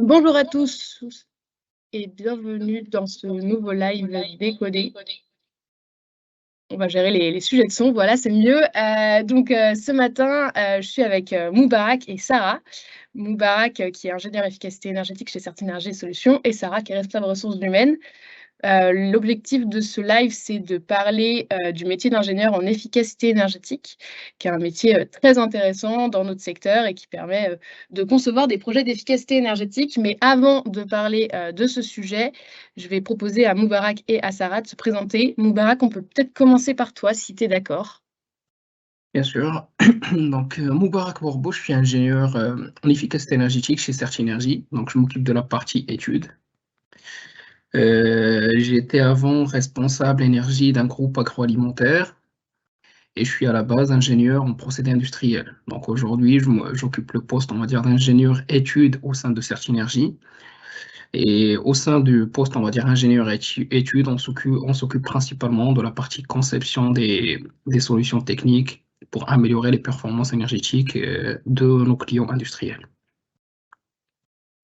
Bonjour à tous et bienvenue dans ce nouveau live décodé. On va gérer les sujets de son, voilà, c'est mieux. Ce matin, je suis avec Moubarak et Sarah. Moubarak, qui est ingénieur efficacité énergétique chez Certinergie Solutions, et Sarah, qui est responsable ressources humaines. L'objectif de ce live, c'est de parler du métier d'ingénieur en efficacité énergétique, qui est un métier très intéressant dans notre secteur et qui permet de concevoir des projets d'efficacité énergétique. Mais avant de parler de ce sujet, je vais proposer à Moubarak et à Sarah de se présenter. Moubarak, on peut peut-être commencer par toi, si tu es d'accord. Bien sûr. Donc, Moubarak Bourbo, je suis ingénieur en efficacité énergétique chez Certinergie. Donc, je m'occupe de la partie études. J'étais avant responsable énergie d'un groupe agroalimentaire et je suis à la base ingénieur en procédés industriels. Donc, aujourd'hui, j'occupe le poste, on va dire, d'ingénieur études au sein de Certinergie. Et au sein du poste, on va dire, ingénieur études, on s'occupe principalement de la partie conception des solutions techniques pour améliorer les performances énergétiques de nos clients industriels.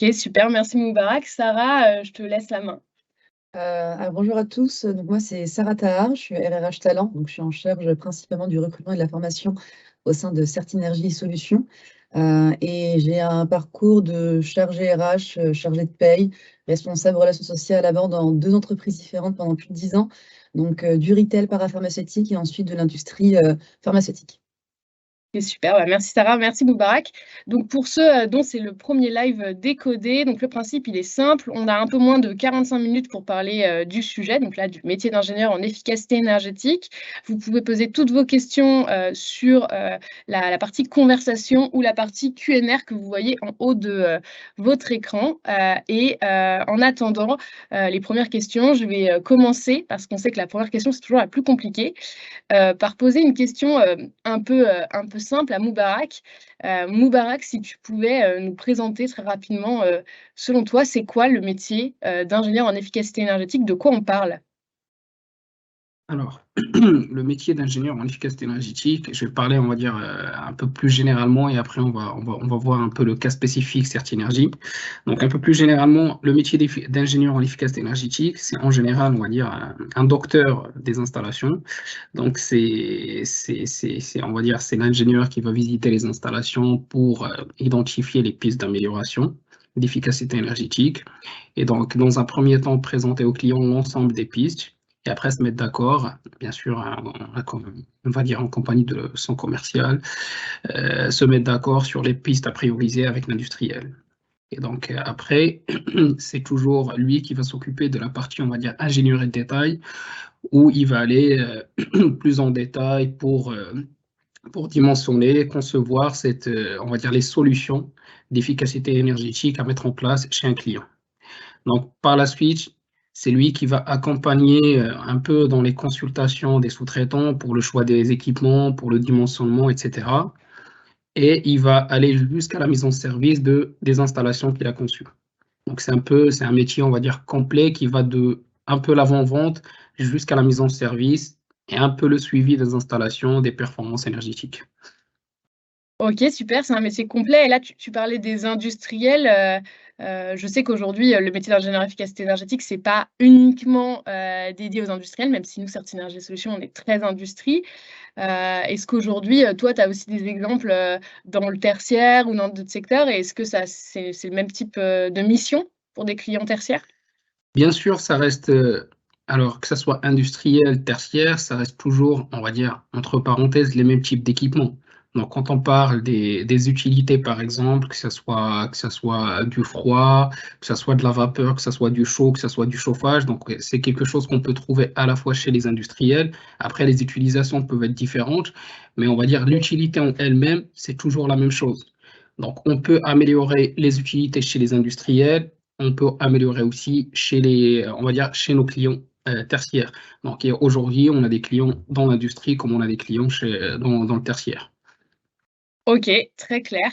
Ok, super, merci Moubarak. Sarah, je te laisse la main. Bonjour à tous, donc moi c'est Sarah Tahar, je suis RRH Talent, donc je suis en charge principalement du recrutement et de la formation au sein de Certinergie Solutions. Et j'ai un parcours de chargé RH, chargé de paye, responsable relations sociales avant dans 2 entreprises différentes pendant plus de 10 ans, donc du retail parapharmaceutique et ensuite de l'industrie pharmaceutique. C'est super, merci Sarah, merci Moubarak. Donc pour ceux dont c'est le premier live décodé, donc le principe il est simple, on a un peu moins de 45 minutes pour parler du sujet, donc là du métier d'ingénieur en efficacité énergétique. Vous pouvez poser toutes vos questions sur la partie conversation ou la partie Q&R que vous voyez en haut de votre écran. En attendant les premières questions, je vais commencer, parce qu'on sait que la première question c'est toujours la plus compliquée. Par poser une question un peu simple à Moubarak. Moubarak, si tu pouvais nous présenter très rapidement, selon toi, c'est quoi le métier d'ingénieur en efficacité énergétique? De quoi on parle? Alors, le métier d'ingénieur en efficacité énergétique, je vais parler, on va dire, un peu plus généralement et après on va voir un peu le cas spécifique Certinergie. Donc, un peu plus généralement, le métier d'ingénieur en efficacité énergétique, c'est en général, on va dire, un docteur des installations. Donc, on va dire, c'est l'ingénieur qui va visiter les installations pour identifier les pistes d'amélioration d'efficacité énergétique. Et donc, dans un premier temps, présenter au client l'ensemble des pistes et après se mettre d'accord, bien sûr, on va dire en compagnie de son commercial, se mettre d'accord sur les pistes à prioriser avec l'industriel. Et donc, après, c'est toujours lui qui va s'occuper de la partie, on va dire, ingénierie de détail, où il va aller plus en détail pour dimensionner, concevoir on va dire, les solutions d'efficacité énergétique à mettre en place chez un client. Donc, par la suite, c'est lui qui va accompagner un peu dans les consultations des sous-traitants pour le choix des équipements, pour le dimensionnement, etc. Et il va aller jusqu'à la mise en service des installations qu'il a conçues. Donc, c'est un métier, on va dire, complet qui va de un peu l'avant-vente jusqu'à la mise en service et un peu le suivi des installations, des performances énergétiques. OK, super, c'est un métier complet et là tu parlais des industriels, je sais qu'aujourd'hui, le métier d'ingénieur efficacité énergétique, c'est pas uniquement dédié aux industriels, même si nous, Certinergie Solutions, on est très industrie. Est-ce qu'aujourd'hui, toi, tu as aussi des exemples dans le tertiaire ou dans d'autres secteurs et est-ce que ça c'est le même type de mission pour des clients tertiaires? Bien sûr, ça reste, alors que ça soit industriel, tertiaire, ça reste toujours, on va dire, entre parenthèses, les mêmes types d'équipements. Donc, quand on parle des utilités, par exemple, que ça soit du froid, que ça soit de la vapeur, que ça soit du chaud, que ça soit du chauffage, donc c'est quelque chose qu'on peut trouver à la fois chez les industriels. Après, les utilisations peuvent être différentes, mais on va dire l'utilité en elle-même, c'est toujours la même chose. Donc, on peut améliorer les utilités chez les industriels, on peut améliorer aussi on va dire, chez nos clients tertiaires. Donc aujourd'hui, on a des clients dans l'industrie comme on a des clients dans le tertiaire. OK, très clair.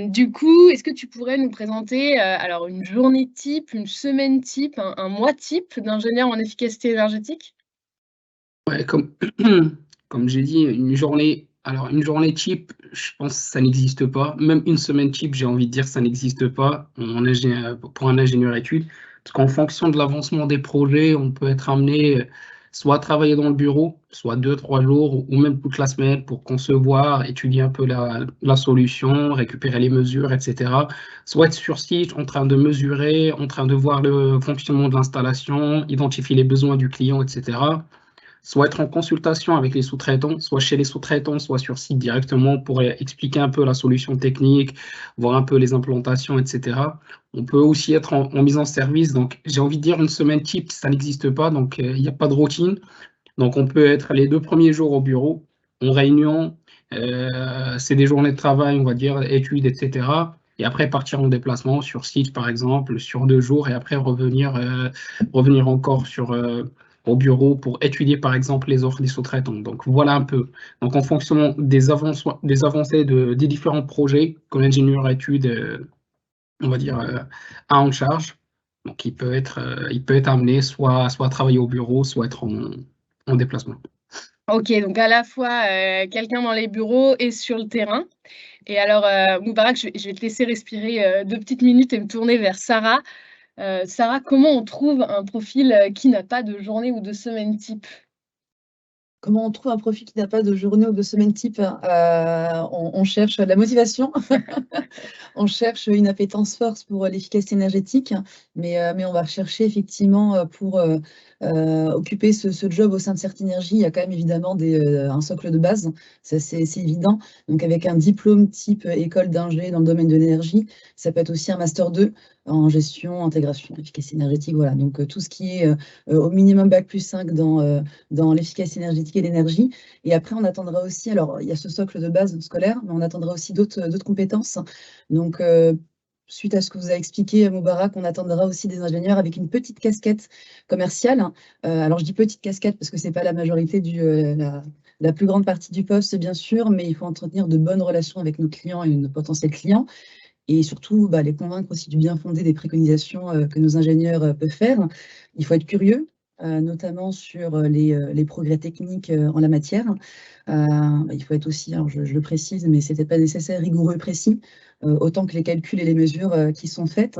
Du coup, est-ce que tu pourrais nous présenter, alors une journée type, une semaine type, un mois type d'ingénieur en efficacité énergétique? Ouais, comme j'ai dit, une journée Alors, une journée type, je pense que ça n'existe pas. Même une semaine type, j'ai envie de dire, ça n'existe pas pour un ingénieur études. Parce qu'en fonction de l'avancement des projets, on peut être amené soit à travailler dans le bureau, soit 2, 3 jours, ou même toute la semaine pour concevoir, étudier un peu la solution, récupérer les mesures, etc. Soit être sur site, en train de mesurer, en train de voir le fonctionnement de l'installation, identifier les besoins du client, etc. Soit être en consultation avec les sous-traitants, soit chez les sous-traitants, soit sur site directement pour expliquer un peu la solution technique, voir un peu les implantations, etc. On peut aussi être en mise en service. Donc, j'ai envie de dire une semaine type, ça n'existe pas, donc il n'y a pas de routine. Donc, on peut être les 2 premiers jours au bureau, en réunion, c'est des journées de travail, on va dire, études, etc. Et après partir en déplacement sur site, par exemple, sur 2 jours, et après revenir encore au bureau pour étudier, par exemple, les offres des sous-traitants. Donc, voilà un peu. Donc, en fonction des avancées des différents projets que l'ingénieur études, on va dire, a en charge. Donc, il peut être amené soit à travailler au bureau, soit être en déplacement. Ok, donc à la fois quelqu'un dans les bureaux et sur le terrain. Et alors, Moubarak, je vais te laisser respirer 2 petites minutes et me tourner vers Sarah. Sarah, comment on trouve un profil qui n'a pas de journée ou de semaine type? Comment on trouve un profil qui n'a pas de journée ou de semaine type? On cherche la motivation, on cherche une appétence forte pour l'efficacité énergétique, mais on va rechercher effectivement pour occuper ce job au sein de Certinergie, il y a quand même évidemment un socle de base, ça c'est évident. Donc avec un diplôme type école d'ingé dans le domaine de l'énergie, ça peut être aussi un master 2 en gestion, intégration, efficacité énergétique, voilà. Donc tout ce qui est au minimum bac+5 dans l'efficacité énergétique et l'énergie. Et après, on attendra aussi, alors il y a ce socle de base scolaire, mais on attendra aussi d'autres compétences. Donc, suite à ce que vous avez expliqué, Moubarak, on attendra aussi des ingénieurs avec une petite casquette commerciale. Alors, je dis petite casquette parce que ce n'est pas la majorité la plus grande partie du poste, bien sûr, mais il faut entretenir de bonnes relations avec nos clients et nos potentiels clients. Et surtout, les convaincre aussi du bien fondé des préconisations que nos ingénieurs peuvent faire. Il faut être curieux, notamment sur les progrès techniques en la matière. Il faut être aussi, alors je le précise, mais ce n'était pas nécessaire, rigoureux, précis, autant que les calculs et les mesures qui sont faites.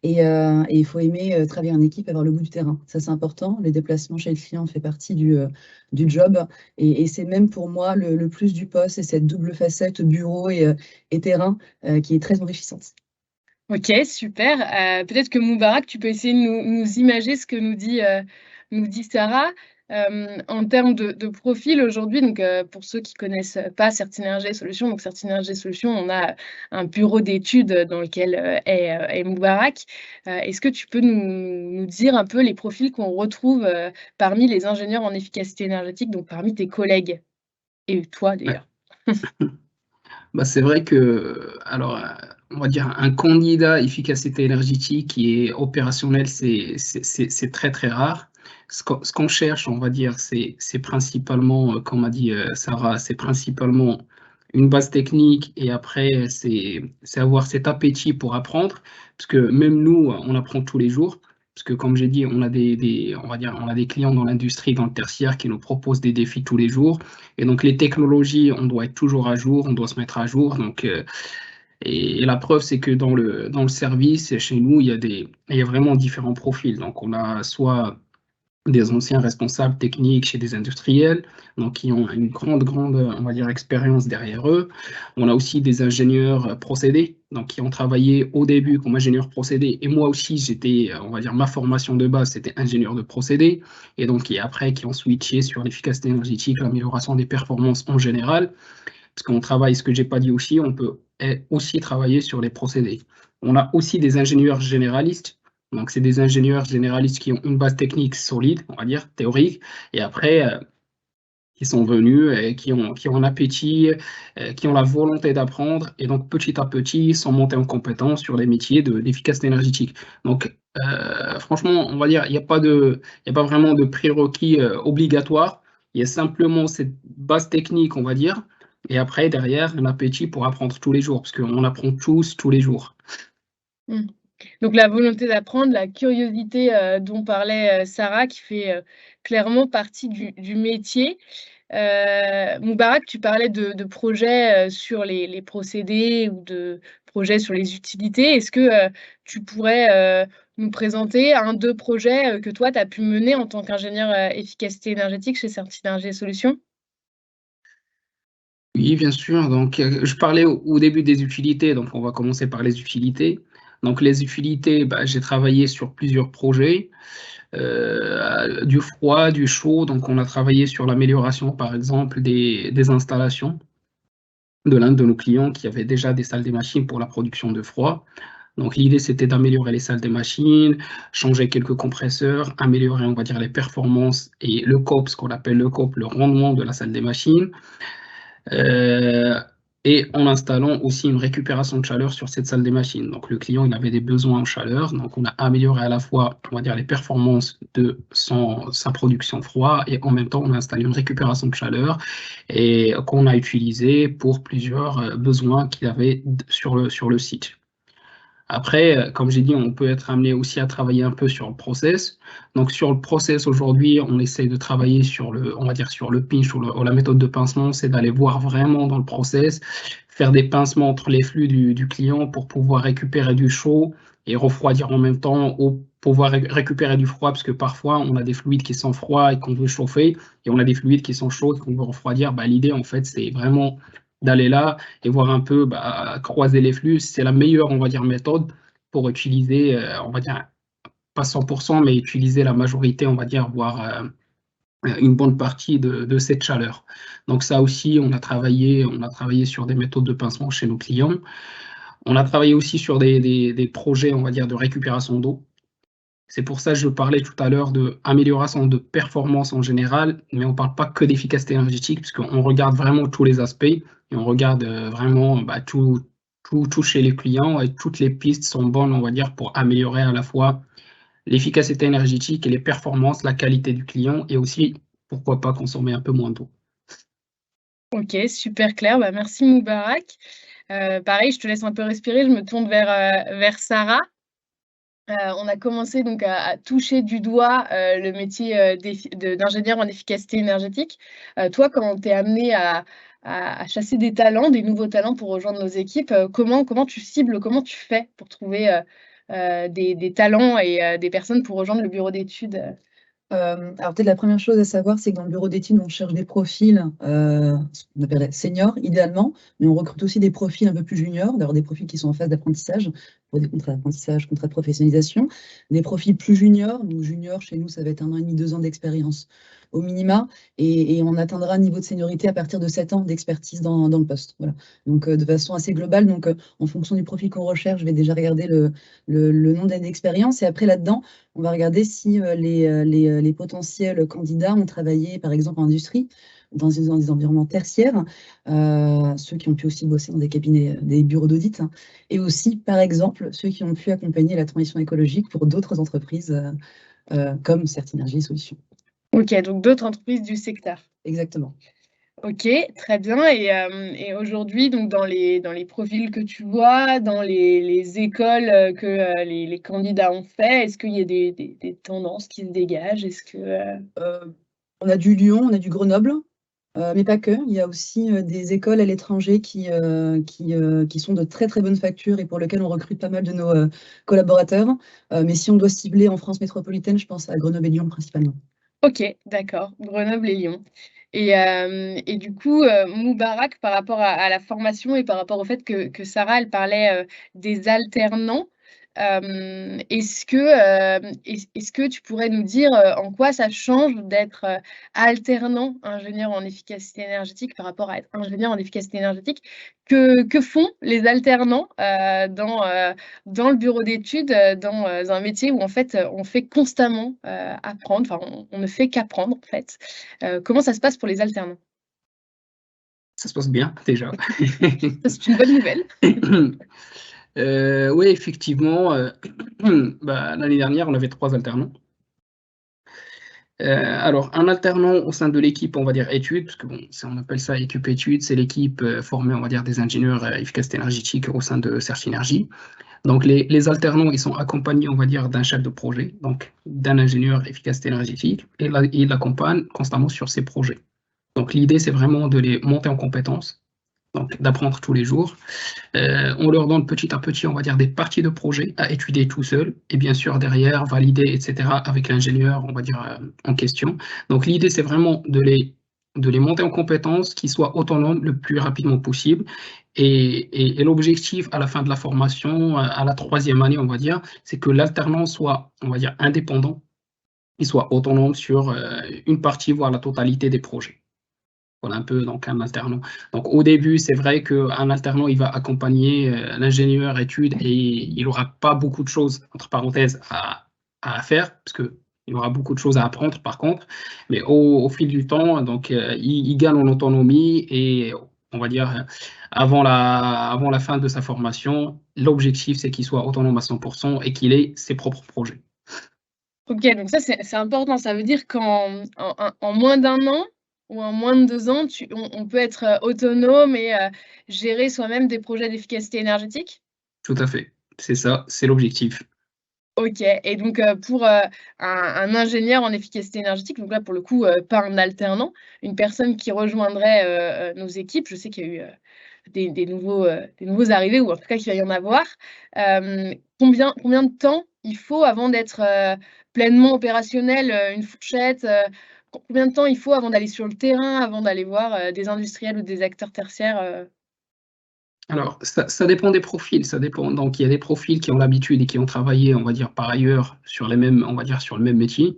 Et il faut aimer travailler en équipe, avoir le goût du terrain. Ça, c'est important. Les déplacements chez le client fait partie du job. Et c'est même pour moi le plus du poste, c'est cette double facette bureau et terrain qui est très enrichissante. Ok, super. Peut-être que Moubarak, tu peux essayer de nous imager ce que nous dit Sarah. En termes de profil aujourd'hui, donc pour ceux qui connaissent pas Certinergie Solutions, donc Certinergie Solutions, on a un bureau d'études dans lequel est Moubarak. Est-ce que tu peux nous dire un peu les profils qu'on retrouve parmi les ingénieurs en efficacité énergétique, donc parmi tes collègues et toi Ouais. d'ailleurs? C'est vrai que, alors, on va dire un candidat efficacité énergétique qui est opérationnel, c'est très très rare. Ce qu'on cherche, on va dire, c'est principalement, comme a dit Sarah, c'est principalement une base technique et après, c'est avoir cet appétit pour apprendre, parce que même nous, on apprend tous les jours. Parce que comme j'ai dit, on a on va dire, on a des clients dans l'industrie, dans le tertiaire qui nous proposent des défis tous les jours. Et donc, les technologies, on doit être toujours à jour, on doit se mettre à jour. Donc, et la preuve, c'est que dans le service, chez nous, il y a vraiment différents profils. Donc, on a soit des anciens responsables techniques chez des industriels, donc qui ont une grande, on va dire, expérience derrière eux. On a aussi des ingénieurs procédés, donc qui ont travaillé au début comme ingénieur procédé. Et moi aussi, on va dire, ma formation de base, c'était ingénieur de procédé. Et donc, et après, qui ont switché sur l'efficacité énergétique, l'amélioration des performances en général. Parce qu'on travaille, ce que j'ai pas dit aussi, on peut aussi travailler sur les procédés. On a aussi des ingénieurs généralistes. Donc, c'est des ingénieurs généralistes qui ont une base technique solide, on va dire, théorique, et après, qui sont venus, et qui ont un appétit, qui ont la volonté d'apprendre, et donc petit à petit, sont montés en compétence sur les métiers d'efficacité énergétique. Donc, franchement, on va dire, il y a pas vraiment de prérequis obligatoires. Il y a simplement cette base technique, on va dire, et après, derrière, un appétit pour apprendre tous les jours, parce qu'on apprend tous les jours. Mmh. Donc la volonté d'apprendre, la curiosité, dont parlait, Sarah qui fait, clairement partie du métier. Moubarak, tu parlais de projets sur les procédés ou de projets sur les utilités. Est-ce que tu pourrais nous présenter 1-2 projets que toi, tu as pu mener en tant qu'ingénieur efficacité énergétique chez Certinergie Solutions? Oui, bien sûr. Donc, je parlais au début des utilités, donc on va commencer par les utilités. Donc, les utilités, j'ai travaillé sur plusieurs projets, du froid, du chaud. Donc, on a travaillé sur l'amélioration, par exemple, des installations de l'un de nos clients qui avait déjà des salles des machines pour la production de froid. Donc, l'idée, c'était d'améliorer les salles des machines, changer quelques compresseurs, améliorer, on va dire, les performances et le COP, ce qu'on appelle le COP, le rendement de la salle des machines. Et en installant aussi une récupération de chaleur sur cette salle des machines. Donc, le client, il avait des besoins en chaleur. Donc, on a amélioré à la fois, on va dire, les performances de sa production froid et en même temps, on a installé une récupération de chaleur et qu'on a utilisé pour plusieurs besoins qu'il avait sur le site. Après, comme j'ai dit, on peut être amené aussi à travailler un peu sur le process. Donc, sur le process, aujourd'hui, on essaie de travailler sur on va dire sur le pinch ou la méthode de pincement, c'est d'aller voir vraiment dans le process, faire des pincements entre les flux du client pour pouvoir récupérer du chaud et refroidir en même temps ou pouvoir récupérer du froid, parce que parfois, on a des fluides qui sont froids et qu'on veut chauffer, et on a des fluides qui sont chauds et qu'on veut refroidir. L'idée, en fait, c'est vraiment d'aller là et voir un peu, croiser les flux. C'est la meilleure, on va dire, méthode pour utiliser, on va dire, pas 100%, mais utiliser la majorité, on va dire, voire une bonne partie de cette chaleur. Donc ça aussi, on a travaillé sur des méthodes de pincement chez nos clients. On a travaillé aussi sur des projets, on va dire, de récupération d'eau. C'est pour ça que je parlais tout à l'heure d'amélioration de performance en général, mais on ne parle pas que d'efficacité énergétique, puisqu'on regarde vraiment tous les aspects et on regarde vraiment tout chez les clients et toutes les pistes sont bonnes, on va dire, pour améliorer à la fois l'efficacité énergétique et les performances, la qualité du client et aussi, pourquoi pas, consommer un peu moins d'eau. Ok, super clair. Merci Moubarak. Pareil, je te laisse un peu respirer. Je me tourne vers Sarah. On a commencé donc à toucher du doigt le métier d'ingénieur en efficacité énergétique. Toi, quand tu es amené à chasser des talents, des nouveaux talents pour rejoindre nos équipes, comment tu cibles, comment tu fais pour trouver des talents et des personnes pour rejoindre le bureau d'études? Alors peut-être la première chose à savoir, c'est que dans le bureau d'études, on cherche des profils, ce qu'on appellerait seniors idéalement, mais on recrute aussi des profils un peu plus juniors, d'ailleurs des profils qui sont en phase d'apprentissage, pour des contrats d'apprentissage, contrats de professionnalisation, des profils plus juniors. Donc juniors, chez nous, ça va être 1 an et demi, 2 ans d'expérience au minima, et on atteindra un niveau de seniorité à partir de 7 ans d'expertise dans le poste. Voilà. Donc de façon assez globale, donc en fonction du profil qu'on recherche, je vais déjà regarder le nombre d'années d'expérience, et après là-dedans, on va regarder si les potentiels candidats ont travaillé, par exemple, en industrie, dans des environnements tertiaires, ceux qui ont pu aussi bosser dans des cabinets, des bureaux d'audit, hein, et aussi, par exemple, ceux qui ont pu accompagner la transition écologique pour d'autres entreprises comme Certinergie Solutions. Ok, donc d'autres entreprises du secteur. Exactement. Ok, très bien. Et aujourd'hui, donc dans les profils que tu vois, dans les écoles que les candidats ont fait, est-ce qu'il y a des tendances qui se dégagent? Est-ce que on a du Lyon, on a du Grenoble, mais pas que. Il y a aussi des écoles à l'étranger qui sont de très très bonnes factures et pour lesquelles on recrute pas mal de nos collaborateurs. Mais si on doit cibler en France métropolitaine, je pense à Grenoble et Lyon principalement. Ok, d'accord, Grenoble et Lyon. Et du coup, Moubarak, par rapport à la formation et par rapport au fait que Sarah, elle parlait des alternants, est-ce que tu pourrais nous dire en quoi ça change d'être alternant ingénieur en efficacité énergétique par rapport à être ingénieur en efficacité énergétique? Que font les alternants dans le bureau d'études, dans un métier où en fait on fait constamment apprendre, enfin on ne fait qu'apprendre en fait. Comment ça se passe pour les alternants? Ça se passe bien, déjà. Ça, c'est une bonne nouvelle. Oui, effectivement, l'année dernière, on avait 3 alternants. Alors, un alternant au sein de l'équipe, on va dire études, parce que bon, on appelle ça équipe études, c'est l'équipe formée, on va dire, des ingénieurs efficacité énergétique au sein de Certinergie. Donc, les alternants, ils sont accompagnés, on va dire, d'un chef de projet, donc d'un ingénieur efficacité énergétique, et là, il l'accompagne constamment sur ses projets. Donc l'idée, c'est vraiment de les monter en compétences, donc d'apprendre tous les jours. On leur donne petit à petit, on va dire, des parties de projet à étudier tout seul, et bien sûr derrière, valider, etc., avec l'ingénieur, on va dire, en question. Donc l'idée, c'est vraiment de les monter en compétences, qu'ils soient autonomes le plus rapidement possible. Et l'objectif à la fin de la formation, à la 3e année, on va dire, c'est que l'alternant soit, on va dire, indépendant, il soit autonome sur une partie, voire la totalité des projets. Voilà un peu donc un alternant. Donc au début, c'est vrai qu'un alternant, il va accompagner l'ingénieur études et il n'aura pas beaucoup de choses, entre parenthèses, à faire, parce qu'il aura beaucoup de choses à apprendre par contre. Mais au fil du temps, donc, il gagne en autonomie et on va dire, avant la fin de sa formation, l'objectif, c'est qu'il soit autonome à 100% et qu'il ait ses propres projets. OK, donc ça, c'est important. Ça veut dire qu'en moins d'1 an ou en moins de 2 ans, on peut être, autonome et gérer soi-même des projets d'efficacité énergétique? Tout à fait. C'est ça, c'est l'objectif. OK, et donc pour, un ingénieur en efficacité énergétique, donc là, pour le coup, pas un alternant, une personne qui rejoindrait, nos équipes, je sais qu'il y a eu, des nouveaux arrivés ou en tout cas qu'il va y en avoir. Combien de temps il faut avant d'être, pleinement opérationnel, une fourchette, combien de temps il faut avant d'aller sur le terrain, avant d'aller voir, des industriels ou des acteurs tertiaires? Alors, ça dépend des profils, ça dépend. Donc, il y a des profils qui ont l'habitude et qui ont travaillé, on va dire, par ailleurs, sur les mêmes, on va dire, sur le même métier,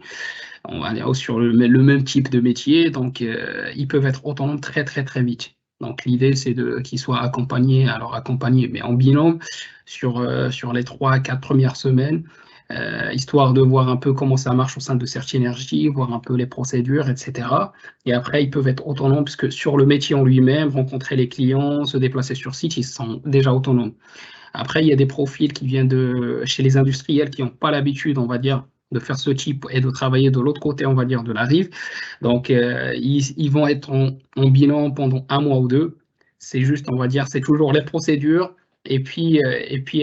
on va dire, sur le même type de métier. Donc, ils peuvent être autonomes très, très, très vite. Donc, l'idée, c'est qu'ils soient accompagnés, alors accompagnés, mais en binôme, sur les 3 à 4 premières semaines, histoire de voir un peu comment ça marche au sein de Certinergie, voir un peu les procédures, etc. Et après, ils peuvent être autonomes, puisque sur le métier en lui-même, rencontrer les clients, se déplacer sur site, ils sont déjà autonomes. Après, il y a des profils qui viennent chez les industriels qui n'ont pas l'habitude, on va dire, de faire ce type et de travailler de l'autre côté, on va dire, de la rive. Donc, ils vont être en binôme pendant 1 mois ou 2. C'est juste, on va dire, c'est toujours les procédures. Et puis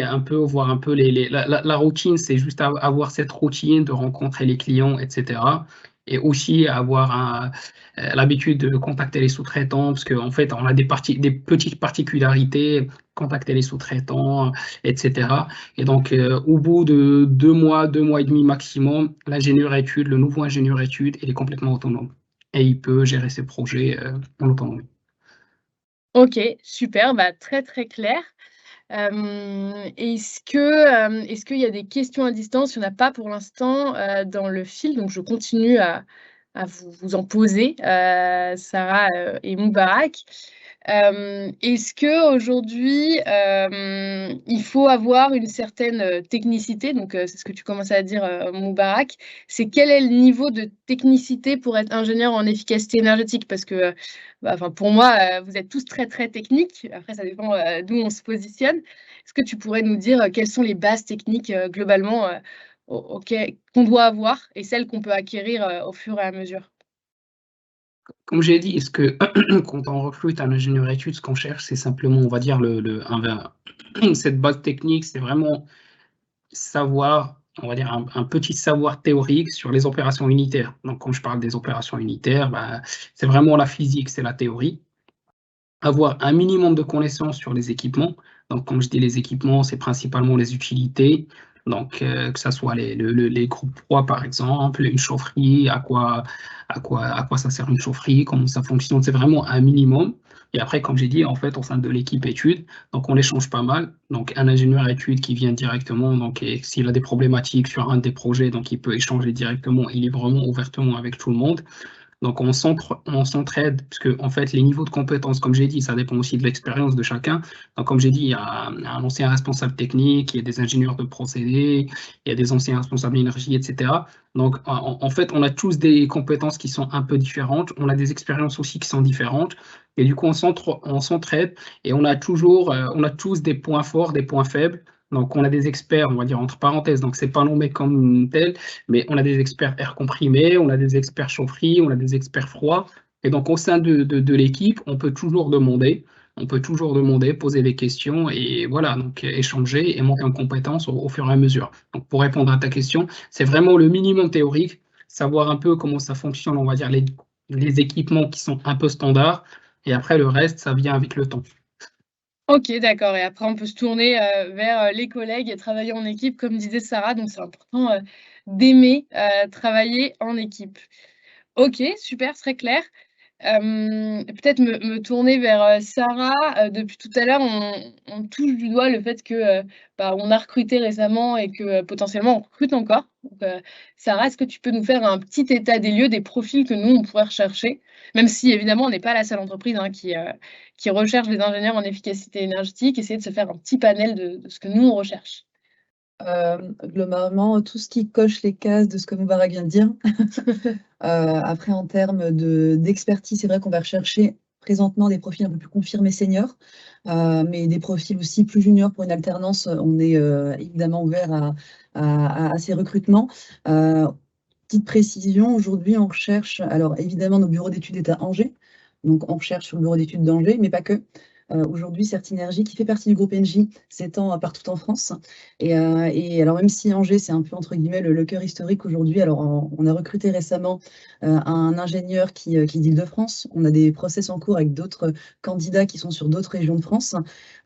un peu voir un peu la routine, c'est juste avoir cette routine de rencontrer les clients, etc. Et aussi avoir l'habitude de contacter les sous-traitants, parce qu'en fait, on a des petites particularités, contacter les sous-traitants, etc. Et donc, au bout de 2 mois, 2 mois et demi maximum, l'ingénieur étude, le nouveau ingénieur étude, il est complètement autonome. Et il peut gérer ses projets en autonomie. OK, super, bah, très, très clair. Est-ce qu'il y a des questions à distance? Il y en a pas pour l'instant, dans le fil, donc je continue à vous en poser, Sarah, et Moubarak. Est-ce qu'aujourd'hui, il faut avoir une certaine, technicité? Donc, c'est ce que tu commençais à dire, Moubarak. C'est quel est le niveau de technicité pour être ingénieur en efficacité énergétique? Parce que, bah, enfin, pour moi, vous êtes tous très, très techniques. Après, ça dépend, d'où on se positionne. Est-ce que tu pourrais nous dire, quelles sont les bases techniques, globalement, qu'on doit avoir et celles qu'on peut acquérir, au fur et à mesure? Comme j'ai dit, quand on recrute un ingénieur études, ce qu'on cherche, c'est simplement, on va dire, cette base technique, c'est vraiment savoir, on va dire, un petit savoir théorique sur les opérations unitaires. Donc, quand je parle des opérations unitaires, bah, c'est vraiment la physique, c'est la théorie. Avoir un minimum de connaissances sur les équipements. Donc, comme je dis, les équipements, c'est principalement les utilités. Donc, que ce soit les groupes 3, par exemple, une chaufferie, à quoi ça sert une chaufferie, comment ça fonctionne, c'est vraiment un minimum. Et après, comme j'ai dit, en fait, au sein de l'équipe études, donc on échange pas mal. Donc, un ingénieur études qui vient directement, donc, et s'il a des problématiques sur un des projets, donc il peut échanger directement et librement, ouvertement avec tout le monde. Donc, on s'entraide, parce que, en fait, les niveaux de compétences, comme j'ai dit, ça dépend aussi de l'expérience de chacun. Donc, comme j'ai dit, il y a un ancien responsable technique, il y a des ingénieurs de procédés, il y a des anciens responsables d'énergie, etc. Donc, en fait, on a tous des compétences qui sont un peu différentes. On a des expériences aussi qui sont différentes. Et du coup, on s'entraide et on a tous des points forts, des points faibles. Donc, on a des experts, on va dire entre parenthèses, donc c'est pas nommé comme tel, mais on a des experts air comprimé, on a des experts chaufferie, on a des experts froid. Et donc, au sein de l'équipe, on peut toujours demander, poser des questions et voilà, donc échanger et monter en compétence au fur et à mesure. Donc, pour répondre à ta question, c'est vraiment le minimum théorique, savoir un peu comment ça fonctionne, on va dire, les équipements qui sont un peu standards, et après le reste, ça vient avec le temps. Ok, d'accord. Et après, on peut se tourner vers les collègues et travailler en équipe, comme disait Sarah. Donc, c'est important d'aimer travailler en équipe. Ok, super, très clair. Peut-être me tourner vers Sarah. Depuis tout à l'heure, on touche du doigt le fait que on a recruté récemment et que potentiellement on recrute encore. Donc, Sarah, est-ce que tu peux nous faire un petit état des lieux des profils que nous, on pourrait rechercher? Même si évidemment, on n'est pas la seule entreprise qui recherche des ingénieurs en efficacité énergétique, essayer de se faire un petit panel de ce que nous, on recherche. Globalement, tout ce qui coche les cases de ce que Moubarak vient de dire. Après, en termes d'expertise, c'est vrai qu'on va rechercher présentement des profils un peu plus confirmés seniors, mais des profils aussi plus juniors pour une alternance. On est évidemment ouvert à ces recrutements. Petite précision, aujourd'hui, on recherche, alors évidemment, nos bureaux d'études est à Angers, donc on recherche sur le bureau d'études d'Angers, mais pas que. Aujourd'hui, Certinergie, qui fait partie du groupe Engie, s'étend partout en France. Et alors, même si Angers, c'est un peu, entre guillemets, le cœur historique aujourd'hui, alors on a recruté récemment un ingénieur qui est d'Île-de-France. On a des process en cours avec d'autres candidats qui sont sur d'autres régions de France.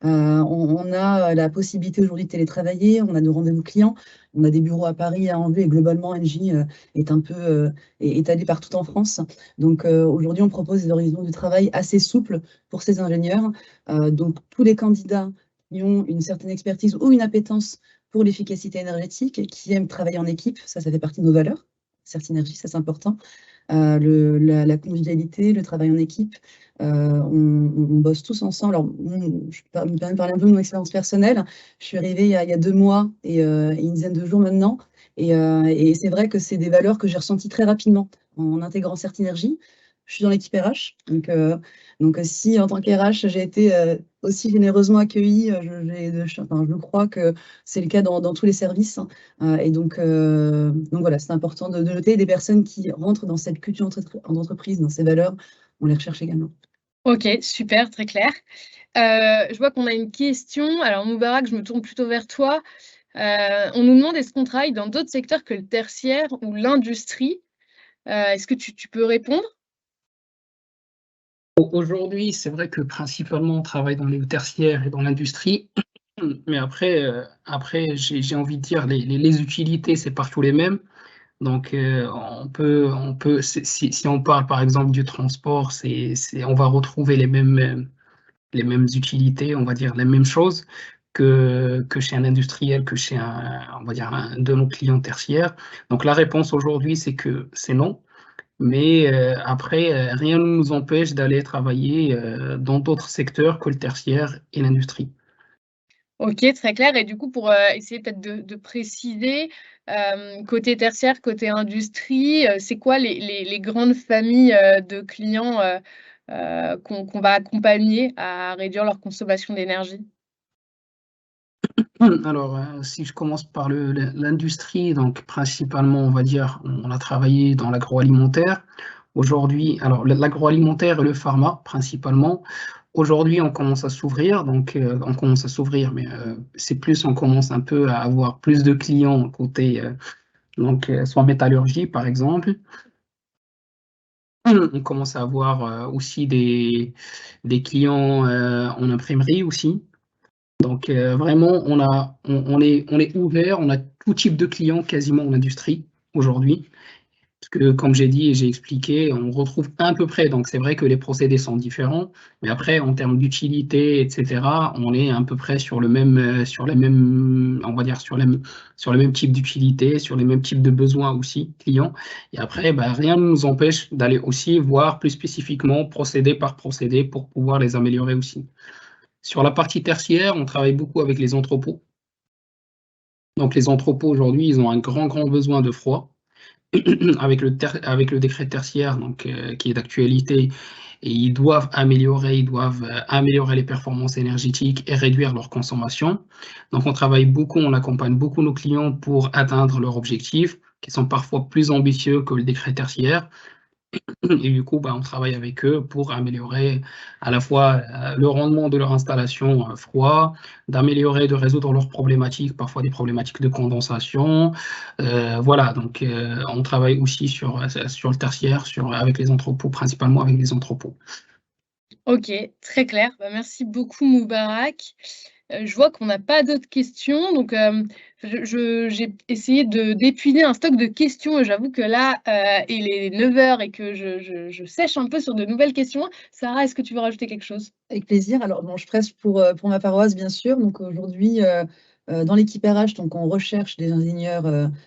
On a la possibilité aujourd'hui de télétravailler, on a nos rendez-vous clients, on a des bureaux à Paris, à Angers, et globalement, Engie est un peu étalé partout en France. Donc aujourd'hui, on propose des horizons de travail assez souples pour ces ingénieurs. Donc tous les candidats qui ont une certaine expertise ou une appétence pour l'efficacité énergétique, qui aiment travailler en équipe, ça fait partie de nos valeurs. Certinergie, ça c'est important. La convivialité, le travail en équipe, on bosse tous ensemble. Alors, je peux me permettre de parler un peu de mon expérience personnelle. Je suis arrivée il y a 2 mois et une dizaine de jours maintenant. Et c'est vrai que c'est des valeurs que j'ai ressenties très rapidement en intégrant Certinergie. Je suis dans l'équipe RH. Donc si en tant qu'RH, j'ai été aussi généreusement accueillie, je crois que c'est le cas dans tous les services. Et donc voilà, c'est important de noter des personnes qui rentrent dans cette culture d'entreprise, dans ces valeurs, on les recherche également. Ok, super, très clair. Je vois qu'on a une question. Alors, Moubarak, je me tourne plutôt vers toi. On nous demande est-ce qu'on travaille dans d'autres secteurs que le tertiaire ou l'industrie? Est-ce que tu peux répondre? Aujourd'hui, c'est vrai que principalement on travaille dans le tertiaire et dans l'industrie, mais après j'ai envie de dire les utilités, c'est partout les mêmes. Donc si on parle par exemple du transport, on va retrouver les mêmes utilités, on va dire les mêmes choses que chez un industriel, que chez on va dire un de nos clients tertiaires. Donc la réponse aujourd'hui, c'est que c'est non. Mais après, rien ne nous empêche d'aller travailler dans d'autres secteurs que le tertiaire et l'industrie. Ok, très clair. Et du coup, pour essayer peut-être de préciser, côté tertiaire, côté industrie, c'est quoi les grandes familles de clients qu'on va accompagner à réduire leur consommation d'énergie? Alors, si je commence par l'industrie, donc principalement, on va dire, on a travaillé dans l'agroalimentaire. Aujourd'hui, alors l'agroalimentaire et le pharma, principalement. Aujourd'hui, on commence à s'ouvrir, donc on commence à s'ouvrir, mais c'est plus, on commence un peu à avoir plus de clients côté, soit métallurgie, par exemple. On commence à avoir aussi des clients en imprimerie aussi. Donc vraiment, on est ouvert, on a tout type de clients quasiment en industrie aujourd'hui. Parce que comme j'ai dit et j'ai expliqué, on retrouve à peu près, donc c'est vrai que les procédés sont différents, mais après en termes d'utilité, etc., on est à peu près sur les mêmes, on va dire sur le même type d'utilité, sur les mêmes types de besoins aussi clients. Et après, rien ne nous empêche d'aller aussi voir plus spécifiquement procédé par procédé pour pouvoir les améliorer aussi. Sur la partie tertiaire, on travaille beaucoup avec les entrepôts. Donc les entrepôts aujourd'hui, ils ont un grand besoin de froid. Avec le décret tertiaire donc, qui est d'actualité, et ils doivent améliorer les performances énergétiques et réduire leur consommation. Donc on travaille beaucoup, on accompagne beaucoup nos clients pour atteindre leurs objectifs, qui sont parfois plus ambitieux que le décret tertiaire. Et du coup, on travaille avec eux pour améliorer à la fois le rendement de leur installation froid, d'améliorer, de résoudre leurs problématiques, parfois des problématiques de condensation. Voilà, donc on travaille aussi sur le tertiaire, avec les entrepôts, principalement avec les entrepôts. Ok, très clair. Merci beaucoup, Moubarak. Je vois qu'on n'a pas d'autres questions, donc j'ai essayé d'épuiser un stock de questions. Et j'avoue que là, il est 9 h et que je sèche un peu sur de nouvelles questions. Sarah, est-ce que tu veux rajouter quelque chose? Avec plaisir. Alors, bon, je presse pour ma paroisse, bien sûr. Donc, aujourd'hui, dans l'équipe RH, donc, on recherche des ingénieurs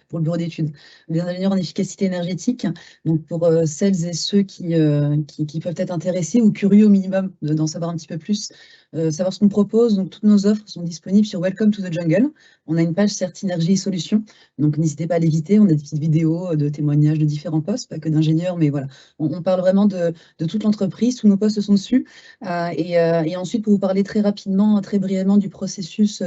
pour le bureau d'études, des ingénieurs en efficacité énergétique. Donc, pour celles et ceux qui peuvent être intéressés ou curieux au minimum d'en savoir un petit peu plus, savoir ce qu'on propose. Donc, toutes nos offres sont disponibles sur Welcome to the Jungle. On a une page Certinergie et Solutions. Donc, n'hésitez pas à l'éviter. On a des petites vidéos de témoignages de différents postes, pas que d'ingénieurs, mais voilà. On parle vraiment de toute l'entreprise. Tous nos postes sont dessus. Et ensuite, pour vous parler très rapidement, très brièvement du processus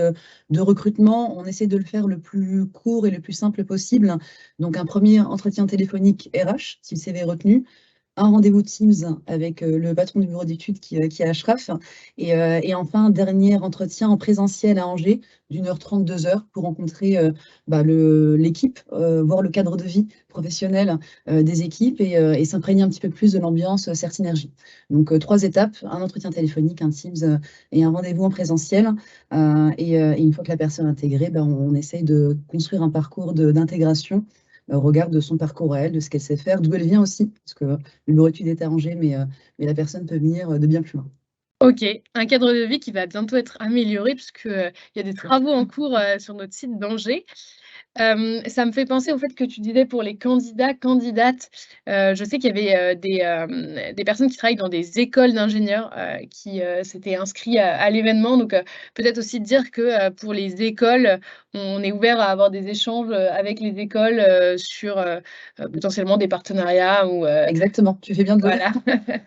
de recrutement, on essaie de le faire le plus court et le plus simple possible. Donc, un premier entretien téléphonique RH, si le CV est retenu, un rendez-vous Teams avec le patron du bureau d'études qui est Ashraf, et enfin, un dernier entretien en présentiel à Angers d'1h30, 2h pour rencontrer l'équipe, voir le cadre de vie professionnel des équipes et s'imprégner un petit peu plus de l'ambiance Certinergie. Donc, 3 étapes, un entretien téléphonique, un Teams et un rendez-vous en présentiel. Et une fois que la personne est intégrée, on essaye de construire un parcours d'intégration au regard de son parcours réel, de ce qu'elle sait faire, d'où elle vient aussi, parce que le bureau d'études est arrangé, mais la personne peut venir de bien plus loin. Ok, un cadre de vie qui va bientôt être amélioré puisqu'il y a des travaux en cours sur notre site d'Angers. Ça me fait penser au fait que tu disais pour les candidats, candidates, je sais qu'il y avait des personnes qui travaillent dans des écoles d'ingénieurs qui s'étaient inscrits à l'événement. Donc, peut-être aussi dire que pour les écoles, on est ouvert à avoir des échanges avec les écoles sur potentiellement des partenariats. Exactement, tu fais bien Voilà.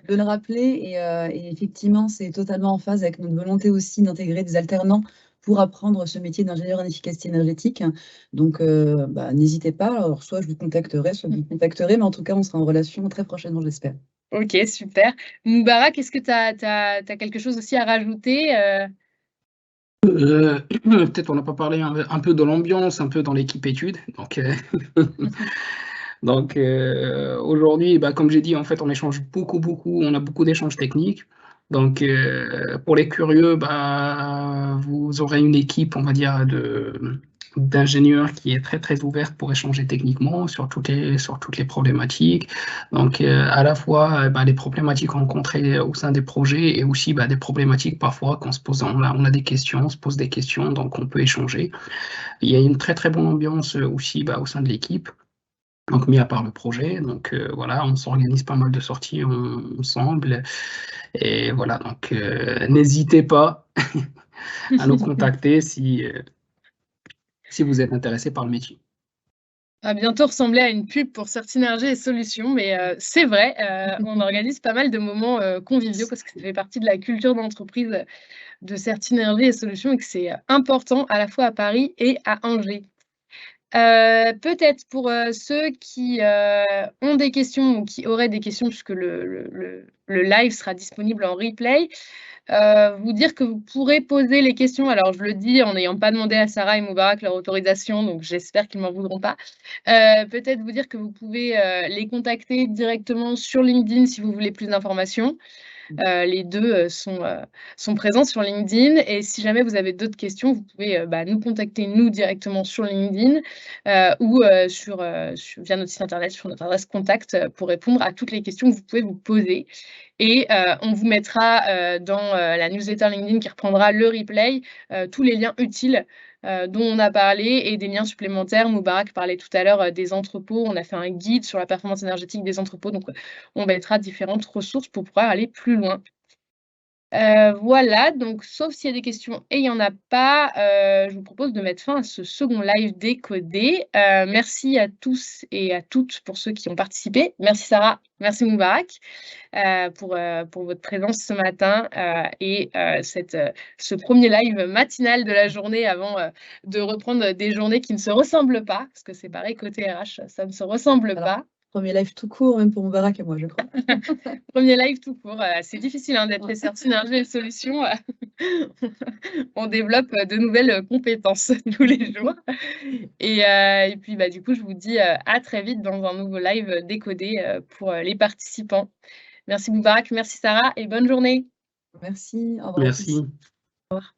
de le rappeler. Et effectivement, c'est totalement en phase avec notre volonté aussi d'intégrer des alternants pour apprendre ce métier d'ingénieur en efficacité énergétique. Donc, n'hésitez pas. Alors, soit je vous contacterai, soit vous me contacterez, mais en tout cas, on sera en relation très prochainement, j'espère. Ok, super. Moubarak, est-ce que tu as quelque chose aussi à rajouter Peut-être on n'a pas parlé un peu de l'ambiance, un peu dans l'équipe études. Donc, aujourd'hui, comme j'ai dit, en fait, on échange beaucoup, on a beaucoup d'échanges techniques. Donc, pour les curieux, vous aurez une équipe, on va dire, d'ingénieurs qui est très, très ouverte pour échanger techniquement sur toutes les problématiques. Donc, à la fois, les problématiques rencontrées au sein des projets et aussi des problématiques parfois qu'on se pose, on a des questions, on se pose des questions, donc on peut échanger. Il y a une très, très bonne ambiance aussi au sein de l'équipe. Donc, mis à part le projet, donc voilà, on s'organise pas mal de sorties ensemble. Et voilà, donc n'hésitez pas à nous contacter si vous êtes intéressé par le métier. À bientôt ressembler à une pub pour Certinergie et Solutions, mais c'est vrai, on organise pas mal de moments conviviaux parce que ça fait partie de la culture d'entreprise de Certinergie et Solutions et que c'est important à la fois à Paris et à Angers. Peut-être pour ceux qui ont des questions ou qui auraient des questions, puisque le live sera disponible en replay, vous dire que vous pourrez poser les questions. Alors, je le dis en n'ayant pas demandé à Sarah et Moubarak leur autorisation, donc j'espère qu'ils ne m'en voudront pas. Peut-être vous dire que vous pouvez les contacter directement sur LinkedIn si vous voulez plus d'informations. Les deux sont présents sur LinkedIn. Et si jamais vous avez d'autres questions, vous pouvez nous contacter, nous, directement sur LinkedIn ou via notre site internet, sur notre adresse contact, pour répondre à toutes les questions que vous pouvez vous poser. Et on vous mettra dans la newsletter LinkedIn qui reprendra le replay, tous les liens utiles dont on a parlé et des liens supplémentaires. Moubarak parlait tout à l'heure des entrepôts. On a fait un guide sur la performance énergétique des entrepôts. Donc, on mettra différentes ressources pour pouvoir aller plus loin. Voilà, donc sauf s'il y a des questions et il n'y en a pas, je vous propose de mettre fin à ce second live décodé. Merci à tous et à toutes pour ceux qui ont participé. Merci Sarah, merci Moubarak pour votre présence ce matin et ce premier live matinal de la journée avant de reprendre des journées qui ne se ressemblent pas, parce que c'est pareil côté RH, ça ne se ressemble pas. Premier live tout court, même pour Moubarak et moi, je crois. Premier live tout court. C'est difficile d'être chez Certinergie et Solutions. On développe de nouvelles compétences tous les jours. Et puis, du coup, je vous dis à très vite dans un nouveau live décodé pour les participants. Merci Moubarak, merci Sarah et bonne journée. Merci, au revoir à tous. Merci. Au revoir.